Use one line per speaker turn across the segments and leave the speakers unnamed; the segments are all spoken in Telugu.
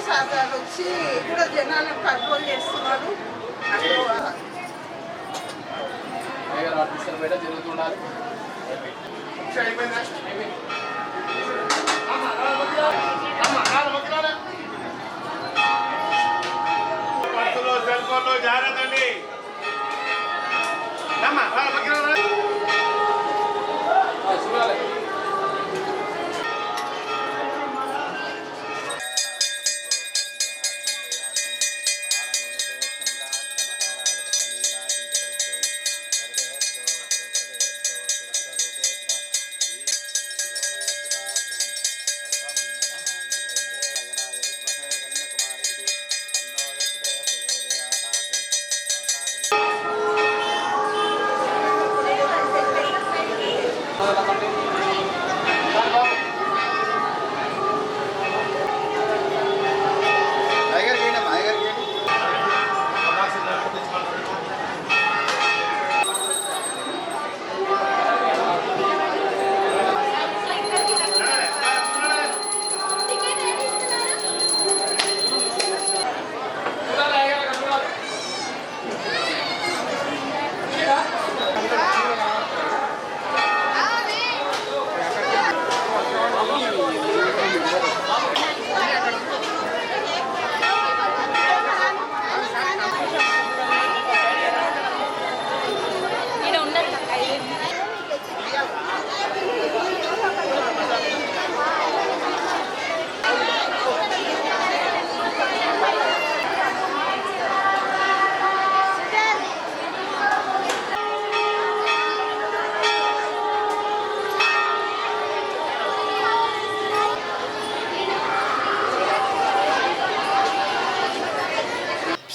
సార్ వచ్చి కూడా జనాలను కంట్రోల్ చేస్తున్నాడు.
జరుగుతున్నారు. జాగ్రత్తండి.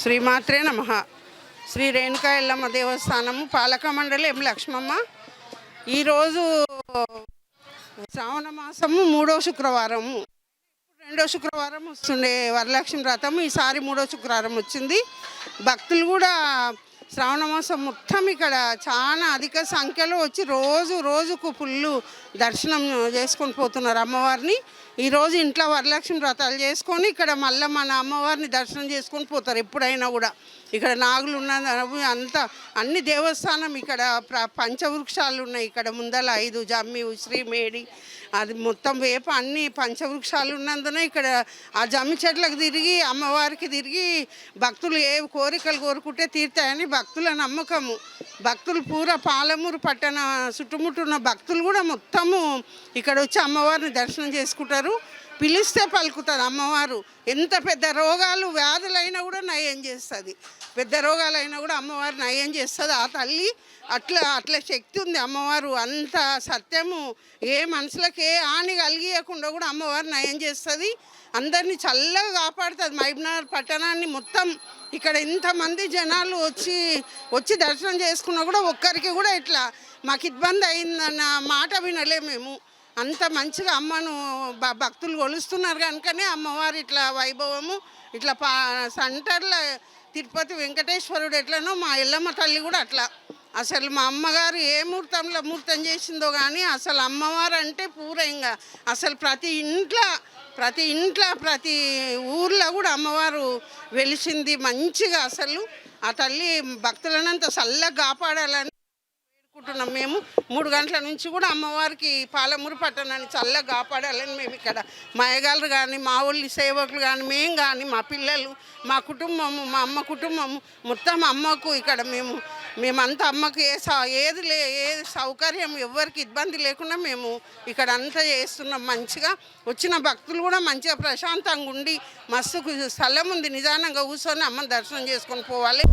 శ్రీమాత్రే నమః. శ్రీ రేణుకా ఎల్లమ్మ దేవస్థానము పాలక మండలి ఎం లక్ష్మమ్మ. ఈరోజు శ్రావణ మాసము 3వ శుక్రవారము. 2వ శుక్రవారం వస్తుండే వరలక్ష్మి వ్రతము, ఈసారి 3వ శుక్రవారం వచ్చింది. భక్తులు కూడా శ్రావణ మాసం మొత్తం ఇక్కడ చాలా అధిక సంఖ్యలో వచ్చి రోజుకు ఫుల్లు దర్శనం చేసుకొని పోతున్నారు అమ్మవారిని. ఈరోజు ఇంట్లో వరలక్ష్మి వ్రతాలు చేసుకొని ఇక్కడ మళ్ళీ మన అమ్మవారిని దర్శనం చేసుకొని పోతారు. ఎప్పుడైనా కూడా ఇక్కడ నాగులు ఉన్నది అంతా అన్ని దేవస్థానం ఇక్కడ పంచవృక్షాలు ఉన్నాయి. ఇక్కడ ముందల 5 జమ్మి, ఉసిరి, మేడి, అది మొత్తం వేప అన్ని పంచవృక్షాలు ఉన్నందున ఇక్కడ ఆ జమ్మి చెట్లకు తిరిగి అమ్మవారికి తిరిగి భక్తులు ఏ కోరికలు కోరుకుంటే తీరుతాయని భక్తుల నమ్మకము. భక్తులు పూరా పాలమూరు పట్టణ చుట్టుముట్టున్న భక్తులు కూడా మొత్తము ఇక్కడ వచ్చి అమ్మవారిని దర్శనం చేసుకుంటారు. పిలిస్తే పలుకుతుంది అమ్మవారు. ఎంత పెద్ద రోగాలు వ్యాధులైనా కూడా నయం చేస్తుంది. పెద్ద రోగాలైనా కూడా అమ్మవారు నయం చేస్తుంది. ఆ తల్లి అట్లా శక్తి ఉంది అమ్మవారు. అంత సత్యము. ఏ మనుషులకు ఏ హాని కలిగియకుండా కూడా అమ్మవారు నయం చేస్తుంది. అందరినీ చల్లగా కాపాడుతుంది. మహబూబ్నగర్ పట్టణాన్ని మొత్తం ఇక్కడ ఇంతమంది జనాలు వచ్చి దర్శనం చేసుకున్నా కూడా ఒక్కరికి కూడా ఇట్లా మాకు ఇబ్బంది అయిందన్న మాట వినలే మేము. అంత మంచిగా అమ్మను భక్తులు కొలుస్తున్నారు కనుకనే అమ్మవారు ఇట్లా వైభవము ఇట్లా సెంటర్లో తిరుపతి వెంకటేశ్వరుడు ఎట్లనో మా ఎల్లమ్మ తల్లి కూడా అట్లా. అసలు మా అమ్మగారు ఏ ముహూర్తం చేసిందో కానీ అసలు అమ్మవారు అంటే పూరంగా అసలు ప్రతి ఇంట్లో ప్రతి ఊర్లో కూడా అమ్మవారు వెలిసింది మంచిగా. అసలు ఆ తల్లి భక్తులనంత చల్లగా కాపాడాలని వేడుకుంటున్నాం. మేము 3 గంటల నుంచి కూడా అమ్మవారికి పాలమూరు పట్టణాన్ని చల్లగా కాపాడాలని మేము ఇక్కడ మా అయ్యగారు కానీ మా ఊళ్ళి సేవకులు కానీ మేము కానీ మా పిల్లలు మా కుటుంబము మా అమ్మ కుటుంబము మొత్తం అమ్మకు ఇక్కడ మేమంతా అమ్మకు ఏ సౌకర్యం ఎవరికి ఇబ్బంది లేకుండా మేము ఇక్కడ అంతా చేస్తున్నాం. మంచిగా వచ్చిన భక్తులు కూడా మంచిగా ప్రశాంతంగా ఉండి మస్తు స్థలం ఉంది నిదానంగా కూర్చొని అమ్మని దర్శనం చేసుకొని పోవాలి.